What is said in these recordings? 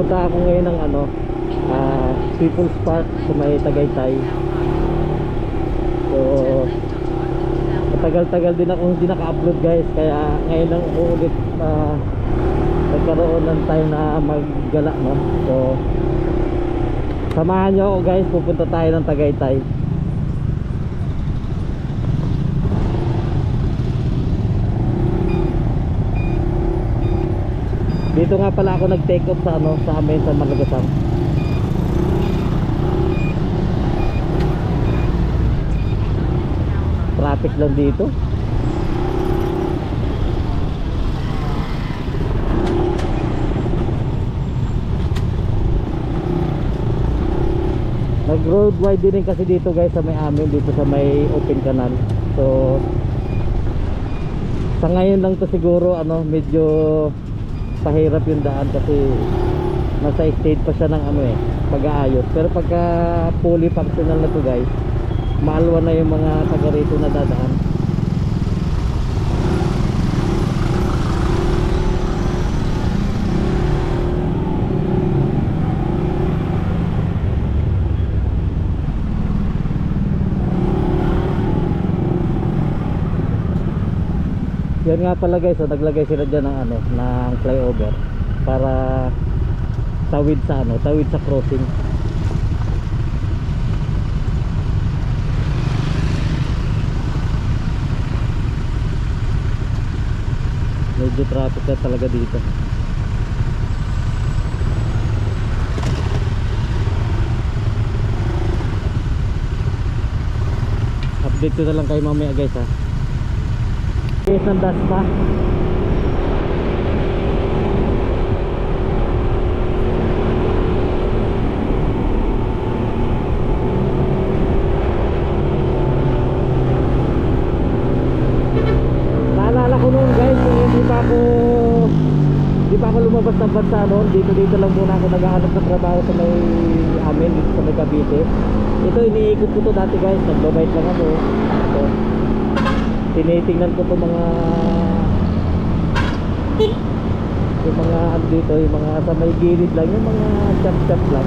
pupunta ako ngayon ng ano, People's Park sa may Tagaytay. So matagal-tagal din ako hindi naka-upload guys, kaya ngayon lang ako ulit nagkaroon ng time na maggala, no? So samahan nyo ako guys, pupunta tayo ng Tagaytay. Dito nga pala ako nag-take off sa ano, sa amin sa Malagasan. Traffic lang dito. Nag-road widening kasi dito guys sa may amin, dito sa may open canal. So sa ngayon lang to siguro ano, medyo pahirap yung daan kasi nasa state pa siya ng ano pag-aayos. Pero pagka fully functional na to guys, maalwa na yung mga taga rito na dadaan. Yan nga pala guys, so naglagay sila dyan ng ano, ng flyover para tawid sa ano, tawid sa crossing. Medyo traffic na talaga dito. Update ko na lang kayo mamaya guys ha. Guys, nandas pa. Naalala ko noon guys, hindi pa ako lumabas ng bansa noon. Dito lang muna ako naghahanap ng trabaho sa may amin dito sa may Cavite. Ito iniikot ko to dati guys, nagbabait lang ako. So, tinitingnan ko to mga ano dito, yung mga sa may gilid lang, yung mga chap lang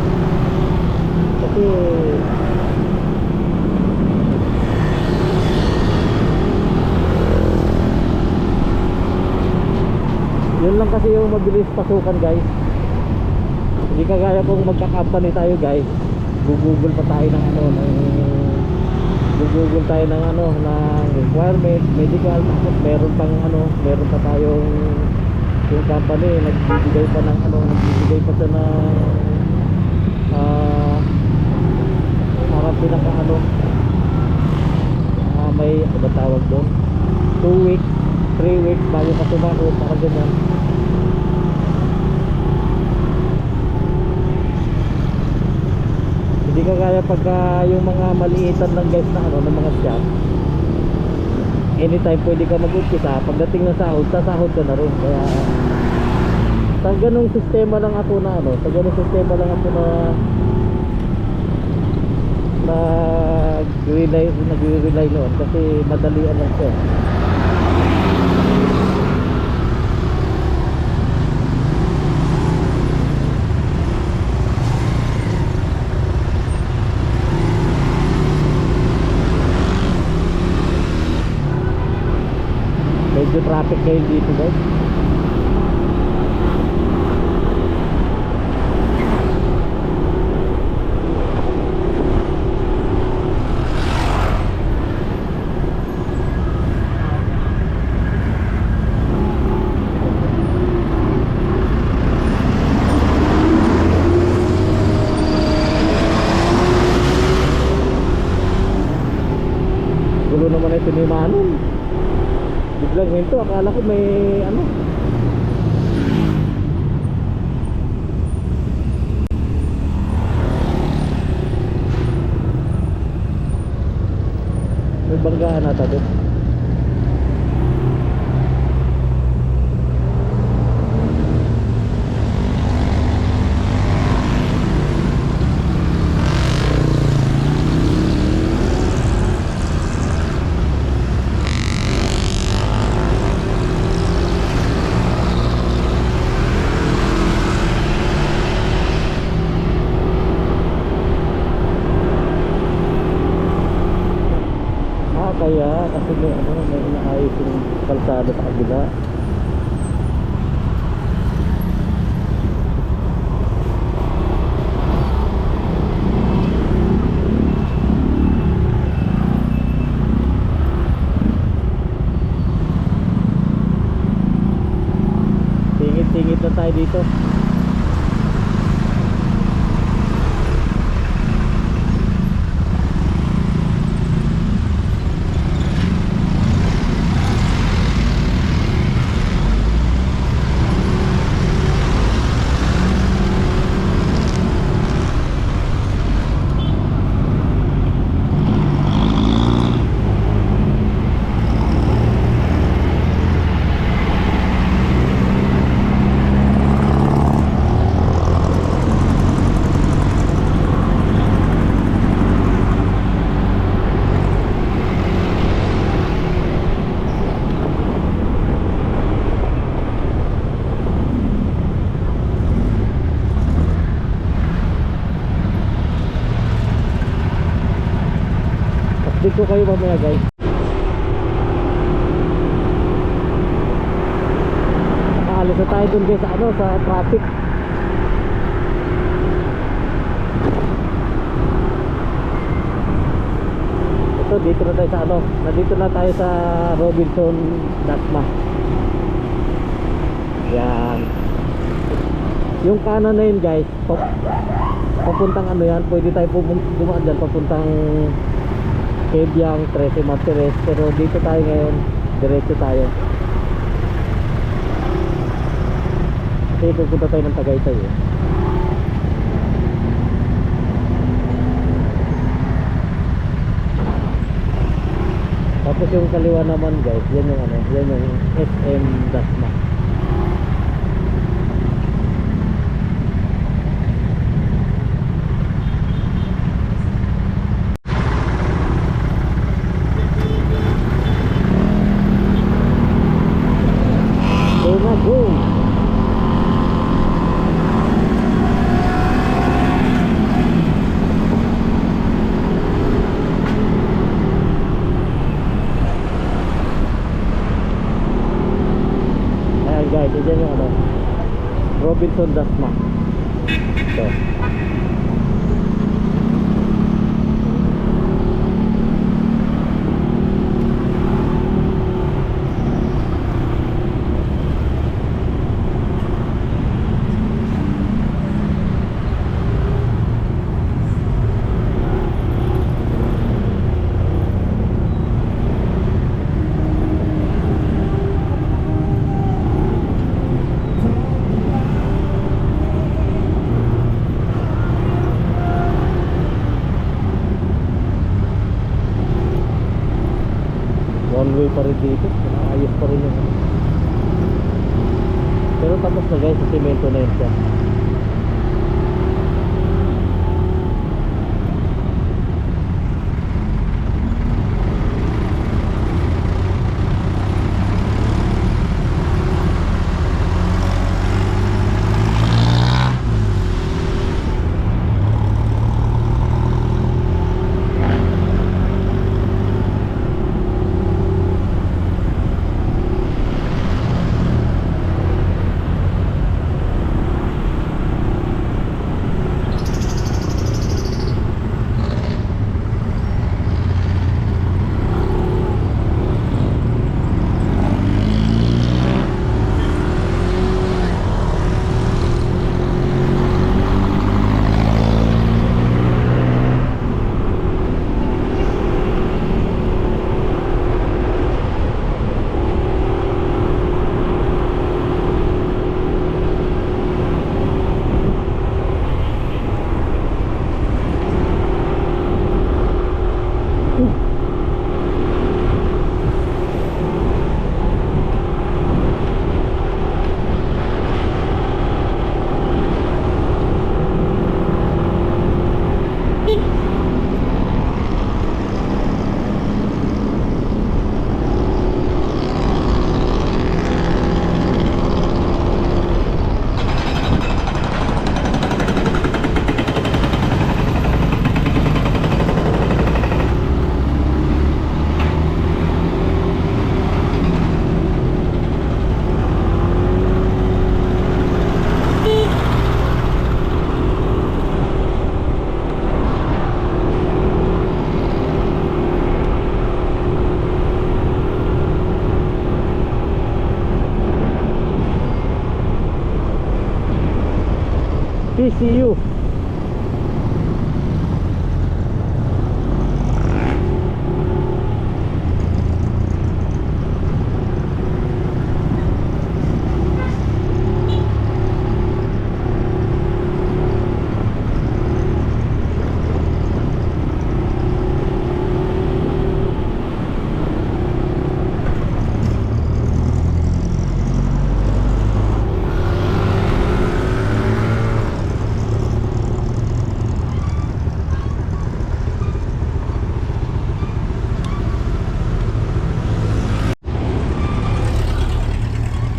kasi yun lang kasi yung mabilis pasukan guys. Hindi kagaya kung magka-company tayo guys, gugugol pa tayo ng ano, gugugol tayo ng ano, ng requirement, medical, tapos meron pa tayong yung company nagbibigay pa ng ano, nagbibigay pa siya ng parang pinaka ano, may ano ba tawag doon, 2 weeks 3 weeks bago ka tumakot, parang ganyan. Hindi kagaya pagka yung mga maliitan lang guys na ano, ng mga shop, anytime pwede ka mag-umpisa, pagdating ng sahod, sasahod ka na rin. Kaya sa ganung sistema lang ako na ano, sa ganung sistema lang ako na nag-rely noon kasi madalian lang siya. Medyo traffic kayo dito guys. Gulo naman ito ni Manon. Biglang hinto, akala ko may ano, may banggaan ata doon. kasi may inaayos yung kalsada sa kabila. Singit na tayo dito. Update ko kayo mamaya guys. Nakaalis na tayo dun guys sa sa traffic. Ito dito na tayo sa nandito na tayo sa Robinson Dasma. Yan. Yung kanan na yun guys, papuntang yan, pwede tayo dumaan dyan papuntang Kebyang, 13 Martires. Pero dito tayo ngayon, diretso tayo kasi pupunta tayo ng Tagaytay Tapos yung kaliwa naman guys, yan yung yan yung SM Dasma. Go! Ayan guys, dyan yung Robinson Dasma. Ito. One way pa rin dito, ayos pa rin yung pero tapos na guys, sa semento na yun siya. PCU.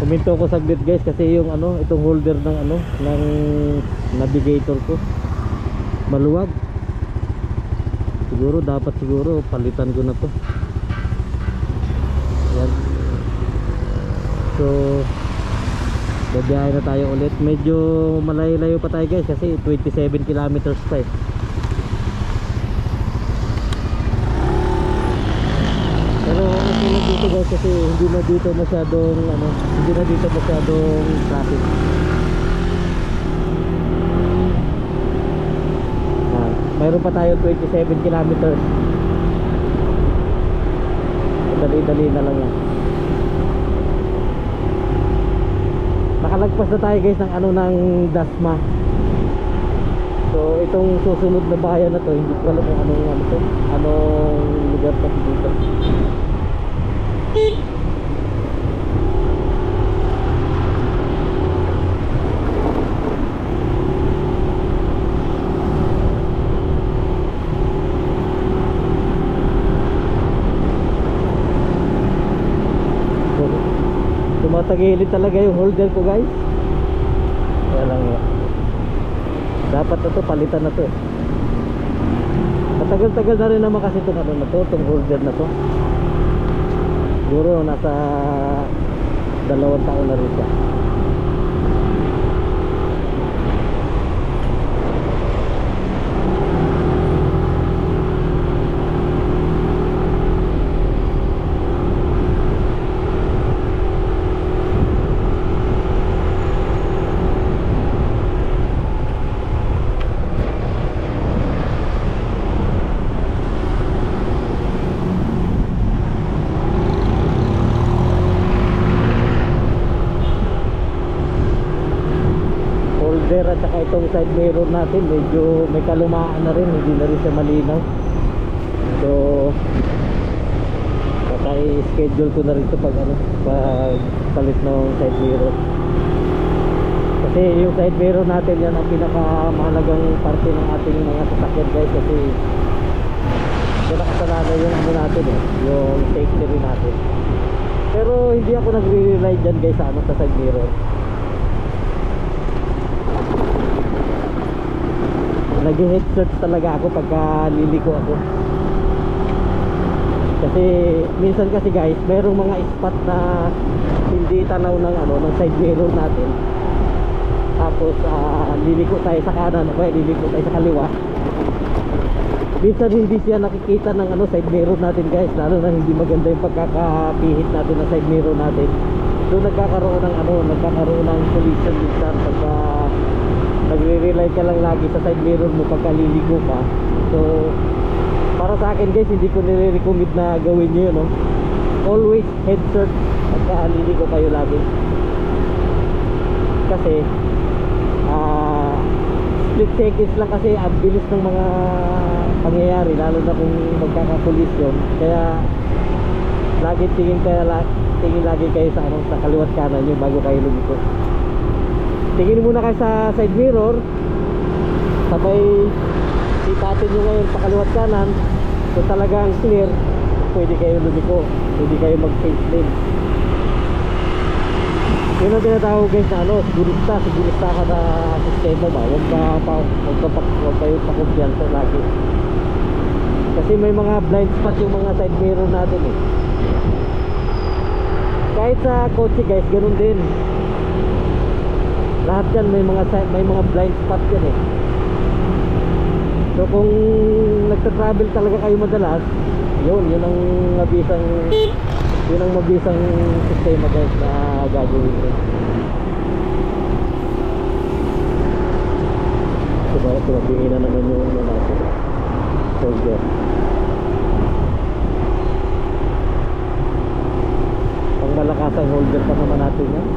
Huminto ko saglit guys kasi yung ano, itong holder ng ano, ng navigator ko maluwag. Siguro palitan ko na to. Yan. So babiyahe na tayo ulit. Medyo malayo-layo pa tayo guys kasi 27 kilometers pa eh. Pero okay na dito guys kasi hindi na dito masyadong ano, hindi na dito masyadong traffic. Mayroon pa tayo 27 kilometers. Dali-dali na lang yan. Nakalagpas na tayo guys ng ano, ng Dasma. So itong susunod na bayan na to, hindi ko alam kung anong ano to, anong lugar pa dito. Tumatagilid talaga yung holder ko guys. Kaya lang yun. Dapat na to, palitan na to eh. Matagal-tagal na rin naman kasi itong ano na to, itong holder na to. Siguro nasa 2 taon na rin siya. At saka itong side mirror natin medyo may kalumaan na rin, hindi na rin siya malinaw. So i-schedule ko na rin ito pag ano, pag palit ng side mirror. Kasi yung side mirror natin yan ang pinakamahalagang parte ng ating mga sasakyan guys, kasi yan nakasananay yung ano natin eh, yung safety rin natin. Pero hindi ako nagre-rely dyan guys sa ano, sa side mirror. Nag-headset talaga ako pagka liliko ako. Kasi minsan kasi guys, mayroong mga spot na hindi tanaw ng ano, ng side mirror natin. Tapos liliko tayo sa kanan, o liliko tayo sa kaliwa. Minsan hindi siya nakikita ng ano, side mirror natin guys, lalo na hindi maganda yung pagkakapihit natin ng side mirror natin. So nagkakaroon ng ano, nagkakaroon ng collision minsan pagka nagre-rely ka lang lagi sa side mirror mo pagka liligo ka. So para sa akin guys, hindi ko nire-recommend na gawin nyo yun, no? Always headset pagka liligo kayo lagi. Kasi split seconds lang kasi ang bilis ng mga pangyayari, lalo na kung magkakakolisyon. Kaya lagi tingin lagi kayo sa ano, sa kaliwat kanan nyo bago kayo lumiko. Tingin muna kayo sa side mirror, sabay sipatin nyo ngayon pa kaliwat kanan. Kung talagang clear, pwede kayo lumiko, pwede kayo mag-change lane. Yun ang tinatawag guys na ano, sigurista ka na sistema ba. Huwag kayo pakumpiyansa lagi. Kasi may mga blind spot yung mga side mirror natin eh. Kahit sa kotse guys, ganun din. Lahat yan may mga blind spot yan eh. So kung nagta-travel talaga kayo madalas, yun ang mabisang sistema guys na gagawin ko. Pinabingin na naman yung natin. Soldier. Pang malakasang holder pa naman natin yan.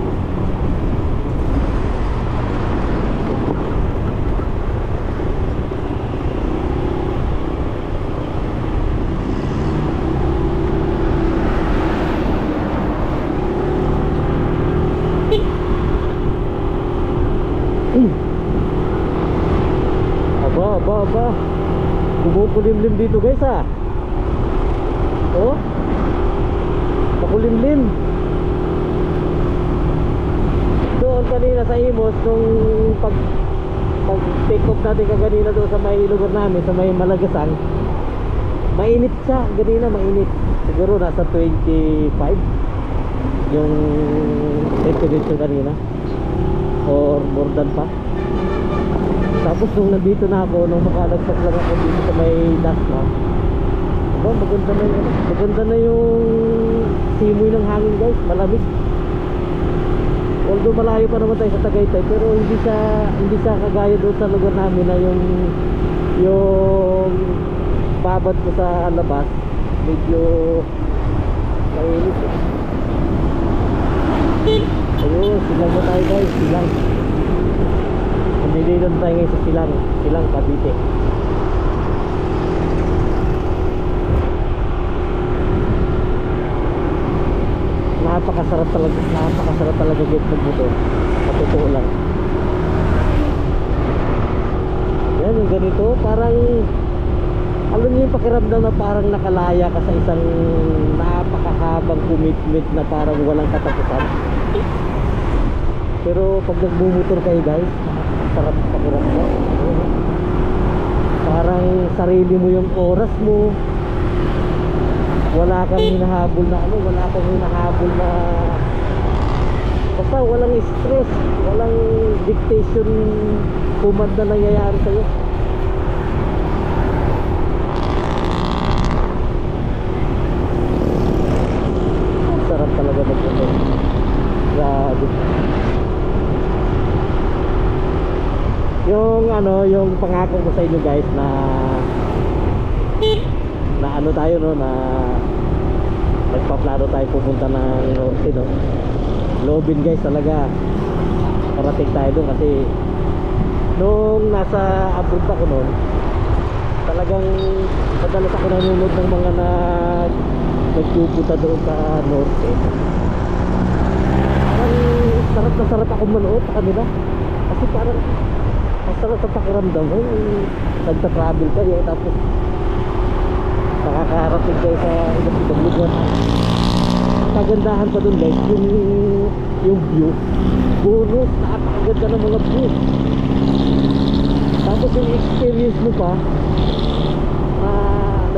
Aba, kumukulimlim dito guys ha. Oh, makulimlim. Doon kanina sa Imos, nung pag take off natin kaganina doon sa may lugar namin, sa may Malagasang, mainit siya, ganina mainit. Siguro nasa 25 yung temperature kanina, or more than pa. Tapos nung nandito na ako, nung makalagsak lang ako dito sa may Dasma, maganda na yung simoy ng hangin guys, malamig. Although malayo pa naman tayo sa Tagaytay, pero hindi siya kagaya doon sa lugar namin na yung babad ko sa labas, medyo mainit. Ayun, silang mo tayo guys, silang. Nandito tayo ngayon sa Silang Cavite. Napakasarap talaga get magmotor. Totoo lang. Yan yung ganito, parang alam niyo yung pakiramdam na parang nakalaya ka sa isang napakahabang commitment na parang walang katapusan. Pero pag nagmumotor kayo guys, sarap pakiramdam. Parang sarili mo yung oras mo. Wala kang hinahabol na basta walang stress, walang dictation command na nangyayari sa'yo. Sarap talaga magmotor. Grabe. Yung pangako ko sa inyo guys na ano tayo no, na nagpaplano tayo pupunta ng Norte no. Loobin guys talaga parating tayo doon kasi nung nasa abroad ako noon, talagang madalas ako nanonood ng mga nagpupunta doon sa Norte. Parang sarap ako manood sa kanila kasi parang masarap sa pakiramdam mo, nagta-travel kayo tapos nakakarating kayo sa ibang lugar. Kagandahan pa dun guys, yung view, bonus, napakaganda ng mga view. Tapos yung experience mo pa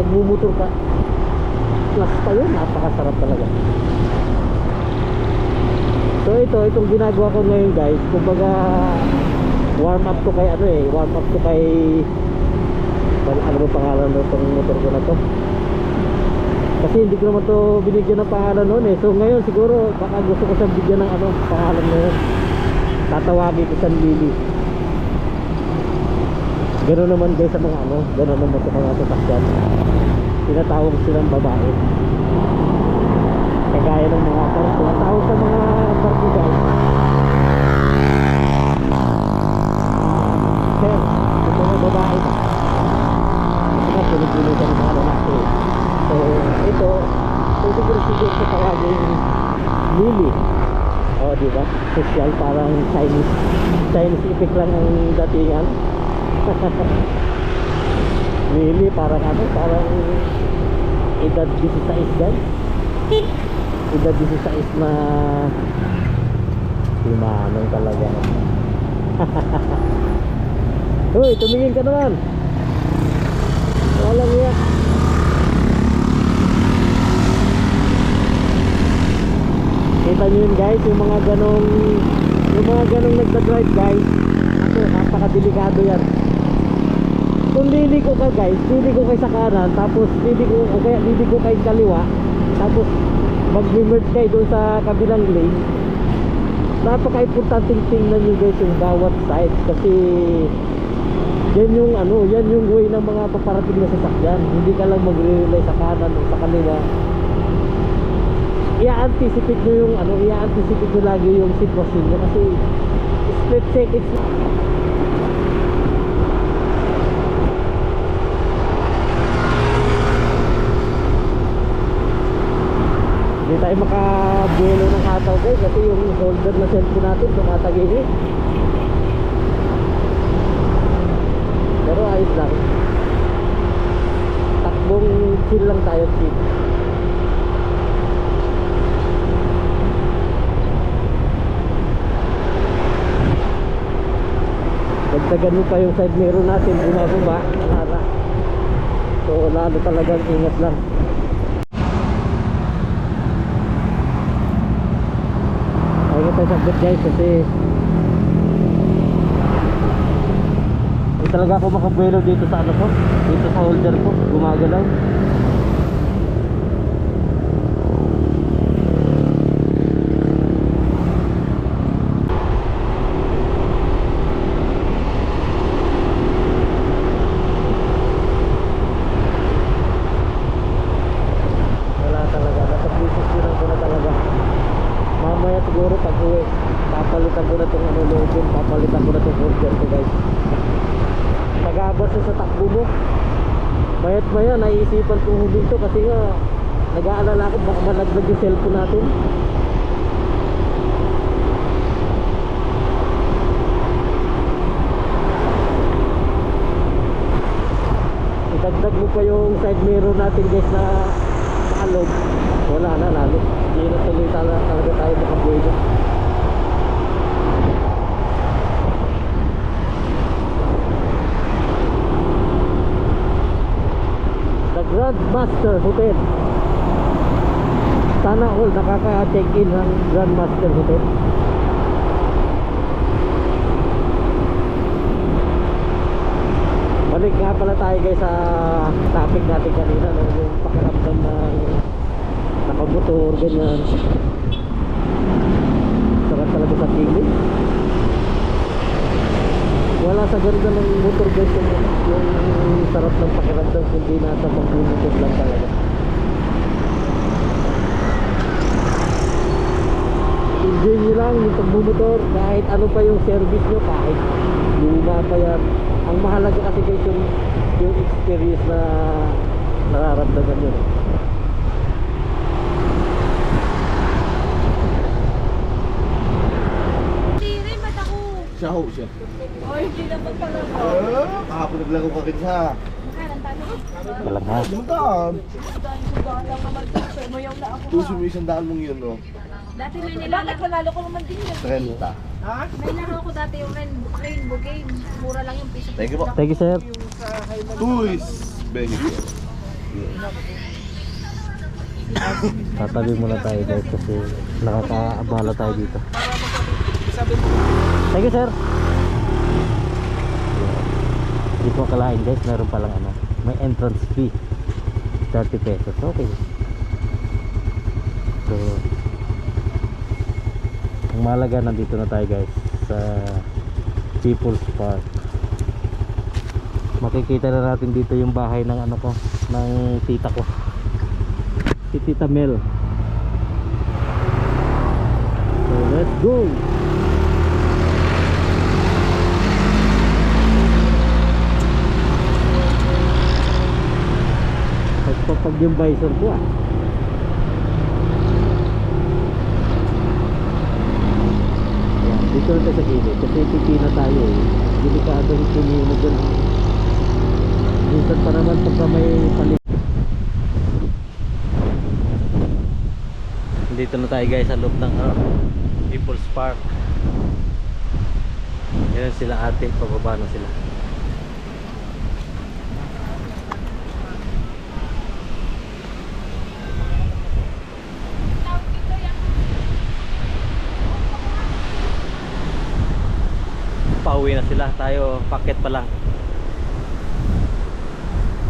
nagmumotor ka, plus pa yun, napakasarap talaga. So itong ginagawa ko ngayon guys, kumbaga warm up to kay ano ba pangalan nitong motor ko na to, kasi hindi ko naman to binigyan ng pangalan noon eh. So ngayon siguro baka gusto ko siyang bigyan ng pangalan ngayon, tatawagin ko siyang Lily. Gano'n naman guys sa mga gano'n naman sa mga sasakyan, tinatawag silang babae, kagaya ng mga tinatawag sa mga barko guys. Sir, ito na babae ka. Ito na pinipili ka ng mga lalaki. So, ito siguro ko tawagin Lily. O, diba? Social, parang Chinese effect lang ang datingan. Lily, parang parang edad 16 guys. Edad 16 na simanong talaga. Uy, tumingin ka naman. Walang iya. Kita nyo yun guys, yung mga ganong nagdadrive guys, napakadelikado yan. Kung liliko ka guys, liliko kayo sa kanan, tapos liliko kayo kaliwa, tapos mag-merge kayo doon sa kabilang lane, napaka-importanting tingnan nyo guys yung bawat side, kasi Yan yung ano, yan yung way ng mga paparating na sasakyan. Hindi ka lang magre-rely sa kanan o sa kaliwa. I-anticipate nyo yung ano, i-anticipate nyo lagi yung sitwasyon nyo kasi split seconds. Hindi tayo makabuelo ng hataw guys kasi yung holder na cellphone natin tumatagili. Pero ayos lang. Takbong chill lang tayo, chill. Dagdagan mo pa yung side mirror natin, bumababa, wala. So lalo talagang ingat lang. Ayun tayo saglit guys kasi hindi talaga ako makabuelo dito sa ano ko, dito sa holder ko, gumagalaw. Wala talaga, nasa places yun ko na talaga. Mamaya siguro pag uwi, papalitan ko na itong ano logon, papalitan ko na itong holder ko guys. Nag-aabot sa takbo mo. Mayat maya, naiisipan kong huminto kasi nga nag-aalala ako baka malaglag yung cellphone natin. Idagdag mo pa yung side mirror natin guys na maalog. Wala na lalo. Hindi na tuloy talaga tayo makabuelo. Grandmaster Hotel. Sana all nakaka-check-in ng Grandmaster Hotel. Balik nga pala tayo guys sa topic natin kanina, no? Yung pakiramdam ng nakamotor, ganyan. Sarap talaga sa kilig. Wala sa ganda ng motor guys yung sarap ng pakiramdam kundi nasa pagbunutot lang talaga. Enjoy nyo lang yung pagbumotor kahit ano pa yung service nyo, kahit luma pa yan. Ang mahalaga kasi guys yung experience na nararamdaman nyo. Siya ho siya. Oh, hindi naman pala. Kahapon naglago ka rin siya. Walang ha. Limutan. Lang naman ito. Umayaw na ako. Tuso mo 100 mong yun, no? Dati may nilalak. Panalo ko naman din yun. 30. May laro ko dati yung rainbow game. Mura lang yung piso. Thank you po. Thank you sir. Tuis. Benefit. Tatabi muna tayo guys kasi nakakaabala tayo dito. Thank you sir. Hindi ko akalain guys, meron palang ano, may entrance fee 30 pesos. Okay. So ang mahalaga, nandito na tayo guys sa People's Park. Makikita na natin dito yung bahay ng ano ko, ng tita ko, si Tita Mel. So let's go. Pag yung visor ko ah. Ayan, dito na tayo sa gilid kasi pipina tayo eh. Delikadong pinino dyan. Minsan pa naman pagka may palit. Dito na tayo guys sa loob ng People's Park. Yan sila ate, pababa na sila. Pauwi na sila, tayo packet pa lang.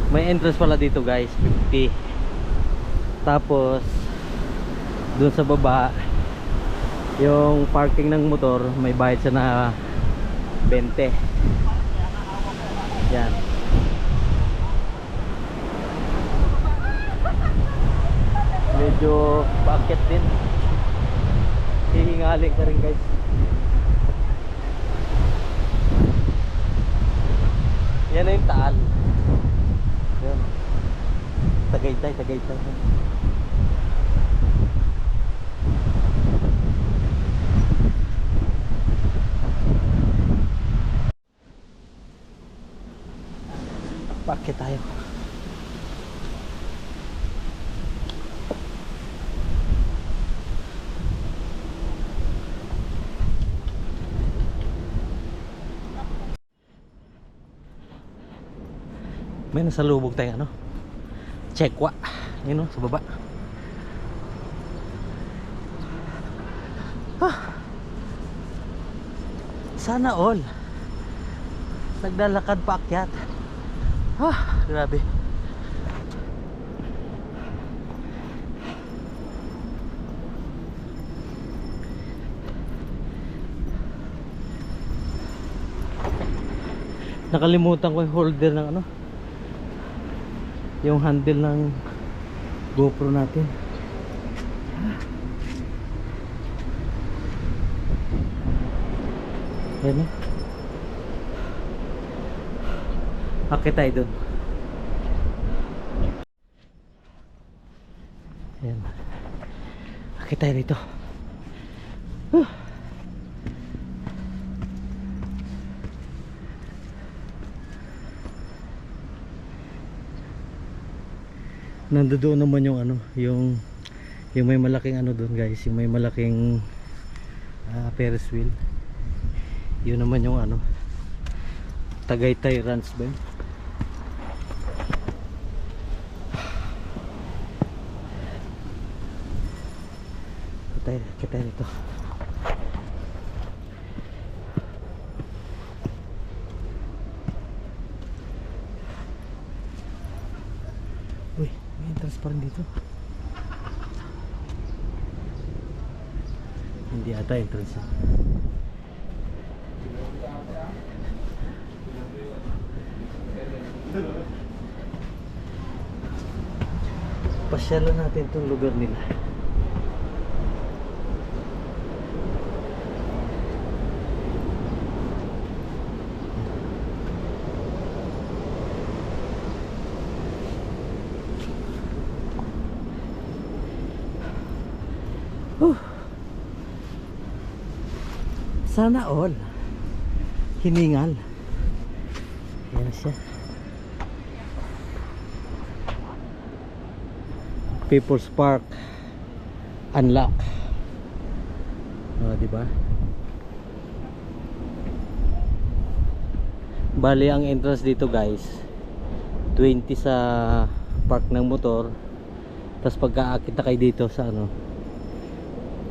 May entrance pala dito guys, 50. Tapos dun sa baba yung parking ng motor, may bayad siya na 20. Yan. Medyo paakyat din. Hihingalin ka rin guys. Yan na yung taal. Yan. Tagaytay, Tagaytay. Paakyat tayo. May nasalubog tayo ano? Chekwa. Yun o, sa baba. Sana all. Naglalakad paakyat. Grabe. Nakalimutan ko yung holder ng ano, yung handle ng GoPro natin. Ayan eh. Akit tayo dun. Ayan. Akit tayo rito. Nandoon naman yung ano, yung may malaking ano doon guys, yung may malaking Ferris wheel. Yun naman yung ano, Tagaytay Ranch ba yun? Kita nito. Uy, may entrance pa rin dito. Hindi ata entrance yun. Pasyalan natin itong lugar nila. Sana all. Hiningal. Yan na siya. People's Park unlock. Di ba? Bali ang entrance dito guys 20 sa park ng motor. Tapos pagka-akit na kayo dito sa ano,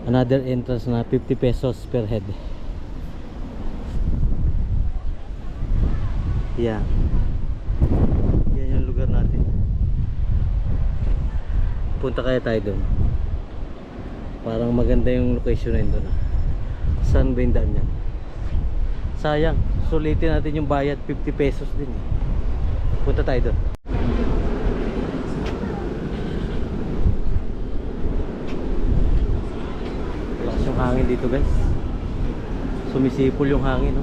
another entrance na 50 pesos per head. Yan. Yan yung lugar natin. Punta kaya tayo doon. Parang maganda yung location na yun doon. Saan ba yung daan yan? Sayang. Sulitin natin yung bayad. 50 pesos din. Punta tayo doon. Lakas yung hangin dito guys. Sumisipol yung hangin, no?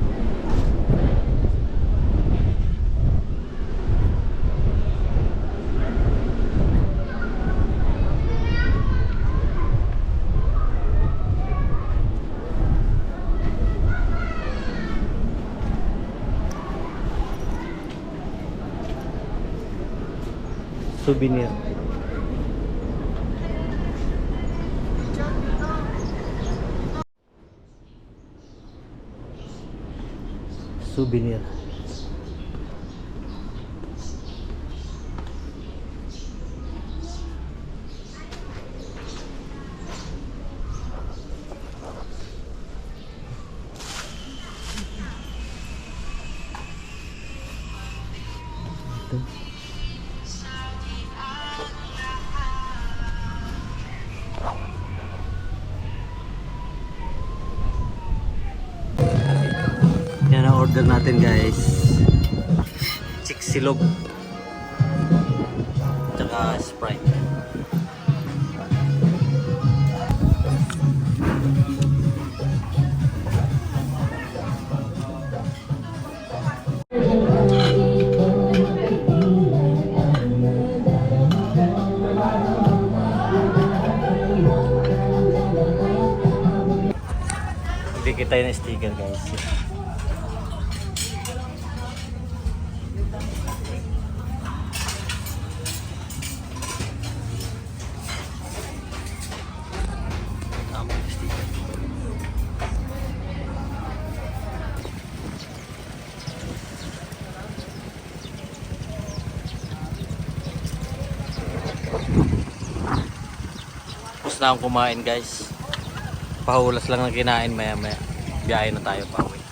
Souvenir. Souvenir. Ito. Yan ang order natin guys. silog. Tsaka Sprite. Bigyan tayo ng sticker guys. Tama yung sticker. Tapos na akong kumain guys. Pahulas lang ng kinain maya maya. Biyahe na tayo pa uwi.